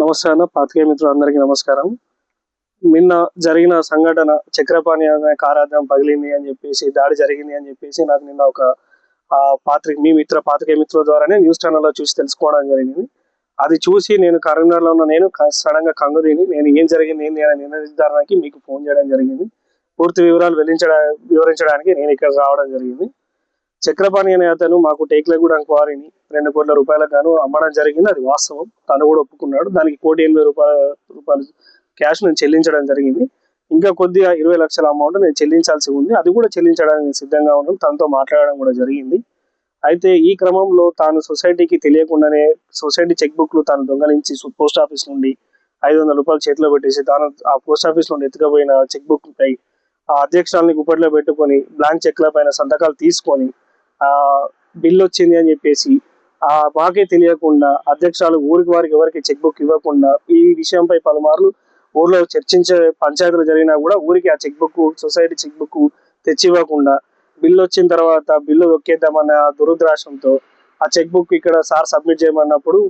నమస్తే అన్న, పాత్రికేయ మిత్రులందరికీ నమస్కారం. నిన్న జరిగిన సంఘటన చక్రపాణి అనే కారాద్యం పగిలింది అని చెప్పేసి, దాడి జరిగింది అని చెప్పేసి నాకు నిన్న ఒక పాత్రికేయ మిత్రుల ద్వారానే న్యూస్ ఛానల్లో చూసి తెలుసుకోవడం జరిగింది. అది చూసి నేను కరీంనగర్లో ఉన్న నేను సడన్గా కంగుతిని నేను ఏం జరిగింది ఏంది అనే నిర్ధారణకి మీకు ఫోన్ చేయడం జరిగింది. పూర్తి వివరాలు వివరించడానికి నేను ఇక్కడ రావడం జరిగింది. చక్రపాణి అనే అతను మాకు టేక్లగూడెం క్వారీని 2 కోట్ల రూపాయలకు గాను అమ్మడం జరిగింది. అది వాస్తవం. తను కూడా ఒప్పుకున్నాడు. దానికి 1,80,00,000 క్యాష్ నేను చెల్లించడం జరిగింది. ఇంకా కొద్దిగా 20 లక్షల అమౌంట్ నేను చెల్లించాల్సి ఉంది. అది కూడా చెల్లించడానికి సిద్ధంగా ఉన్నాను. తనతో మాట్లాడడం కూడా జరిగింది. అయితే ఈ క్రమంలో తాను సొసైటీకి తెలియకుండానే సొసైటీ చెక్ బుక్లు తాను దొంగలించి పోస్ట్ ఆఫీస్ నుండి 500 రూపాయలు చేతిలో పెట్టేసి తాను ఆ పోస్ట్ ఆఫీస్ నుండి ఎత్తుకపోయిన చెక్ బుక్ పై ఆ అధ్యక్షురాలని గుప్పట్లో పెట్టుకొని బ్లాంక్ చెక్ల పైన సంతకాలు తీసుకొని ఆ బిల్ వచ్చింది అని చెప్పేసి మాకే తెలియకుండా అధ్యక్షురాలు వారికి ఎవరికి చెక్ బుక్ ఇవ్వకుండా ఈ విషయంపై పలుమార్లు ఊర్లో చర్చించే పంచాయతీలు జరిగినా కూడా ఊరికి ఆ cheque book society cheque book తెచ్చివ్వకుండా బిల్లు వచ్చిన తర్వాత బిల్లు దొక్కేద్దామన్న దురుద్రాశంతో ఆ చెక్ బుక్ ఇక్కడ సార్ సబ్మిట్ చేయమన్నప్పుడు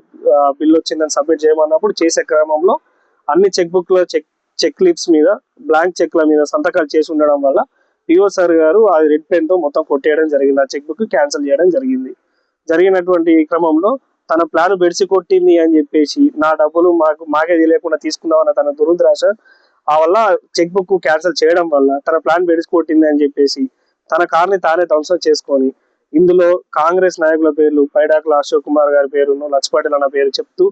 బిల్లు వచ్చిందని సబ్మిట్ చేయమన్నప్పుడు చేసే క్రమంలో అన్ని చెక్ బుక్ లో చెక్ లిప్స్ మీద బ్లాంక్ చెక్ల మీద సంతకాలు చేసి ఉండడం వల్ల పిఓ సార్ గారు ఆ రెడ్ పెన్ తో మొత్తం కొట్టేయడం జరిగింది. ఆ చెక్ బుక్ క్యాన్సిల్ చేయడం జరిగినటువంటి క్రమంలో తన ప్లాన్ బెడిసి కొట్టింది అని చెప్పేసి నా డబ్బులు మాకే తెలియకుండా తీసుకుందామన్న తన దురుద్రాశ ఆ వల్ల చెక్ బుక్ క్యాన్సిల్ చేయడం వల్ల తన ప్లాన్ బెడిసి కొట్టింది అని చెప్పేసి తన కార్ని తానే ధ్వంసం చేసుకొని ఇందులో కాంగ్రెస్ నాయకుల పేర్లు పైడాకుల అశోక్ కుమార్ గారి పేరును లక్ష్పటేల్ అన్న పేరు చెప్తూ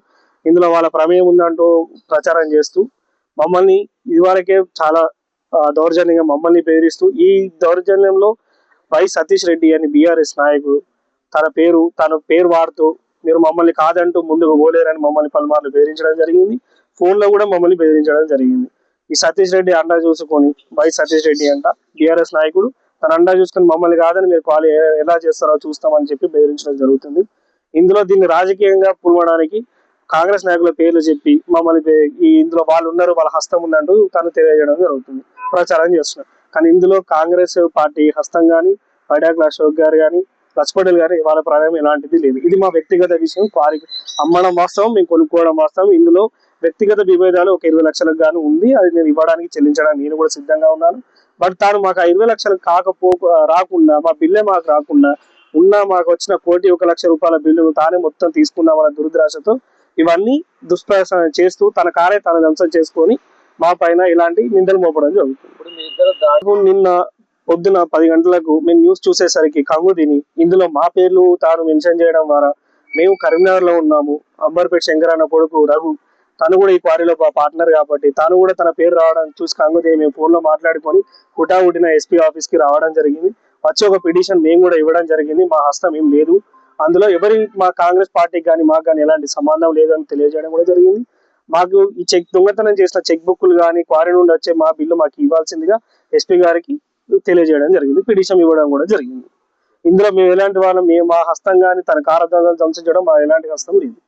ఇందులో వాళ్ళ ప్రమేయం ఉందంటూ ప్రచారం చేస్తూ మమ్మల్ని ఇదివరకే చాలా దౌర్జన్యంగా మమ్మల్ని బెదిరిస్తూ ఈ దౌర్జన్యంలో వై సతీష్ రెడ్డి అని బీఆర్ఎస్ నాయకుడు తన పేరు వాడుతూ మీరు మమ్మల్ని కాదంటూ ముందుకు పోలేరని మమ్మల్ని పలుమార్లు బెదిరించడం జరిగింది. ఫోన్లో కూడా మమ్మల్ని బెదిరించడం జరిగింది. ఈ సతీష్ రెడ్డి అండా చూసుకొని వై సతీష్ రెడ్డి అంట బీఆర్ఎస్ నాయకుడు తన అండా చూసుకొని మమ్మల్ని కాదని మీరు కాల్ ఎలా చేస్తారో చూస్తామని చెప్పి బెదిరించడం జరుగుతుంది. ఇందులో దీన్ని రాజకీయంగా పులవడానికి కాంగ్రెస్ నాయకుల పేర్లు చెప్పి మమ్మల్ని ఇందులో వాళ్ళు ఉన్నారు, వాళ్ళ హస్తం ఉందంటూ తను తెలియజేయడం జరుగుతుంది, ప్రచారం చేస్తున్నారు. కానీ ఇందులో కాంగ్రెస్ పార్టీ హస్తం కానీ పైడాకుల అశోక్ గారు కానీ లక్ష్పటేల్ గారు వాళ్ళ ప్రాణం ఎలాంటిది లేదు. ఇది మా వ్యక్తిగత విషయం. వారికి అమ్మడం వాస్తవం, మేము కొనుక్కోవడం వాస్తవం. ఇందులో వ్యక్తిగత విభేదాలు ఒక 20 లక్షలకు గాను ఉంది. అది నేను ఇవ్వడానికి చెల్లించడానికి నేను కూడా సిద్ధంగా ఉన్నాను. బట్ తాను మాకు 20 లక్షలు రాకుండా మా బిల్లే మాకు రాకుండా మాకు వచ్చిన 1,01,00,000 రూపాయల బిల్లును తానే మొత్తం తీసుకుందామన్న దురుద్రాశతో ఇవన్నీ దుష్ప్రచారం చేస్తూ తన కారే తన ధ్వంసం చేసుకొని మా పైన ఇలాంటి నిందలు మోపడం జరుగుతుంది. ఇప్పుడు మీ ఇద్దరు నిన్న పొద్దున 10 గంటలకు మేము న్యూస్ చూసేసరికి కంగుతిని ఇందులో మా పేర్లు తాను మెన్షన్ చేయడం ద్వారా మేము కరీంనగర్ లో ఉన్నాము, అంబర్పేట శంకర్ అన్న కొడుకు రఘు తను కూడా ఈ క్వారీలో పార్ట్నర్ కాబట్టి తాను కూడా తన పేరు రావడం చూసి కంగుతిని మేము ఫోన్ లో మాట్లాడుకొని హుటాహుటిన ఎస్పీ ఆఫీస్ కి రావడం జరిగింది. వచ్చి ఒక పిటిషన్ మేము కూడా ఇవ్వడం జరిగింది. మా హస్తం ఏం లేదు అందులో, మా కాంగ్రెస్ పార్టీకి కానీ మాకు కానీ ఎలాంటి సంబంధం లేదని తెలియజేయడం కూడా జరిగింది. మాకు ఈ దొంగతనం చేసిన చెక్ బుక్లు కానీ క్వారీ నుండి వచ్చే మా బిల్లు మాకు ఇవ్వాల్సిందిగా ఎస్పీ గారికి తెలియజేయడం జరిగింది. పిటిషన్ ఇవ్వడం కూడా జరిగింది. ఇందులో మేము ఎలాంటి వాళ్ళం, మా హస్తం కానీ తన కారద్వారాలు ధ్వంసించడం మా ఎలాంటి హస్తం లేదు.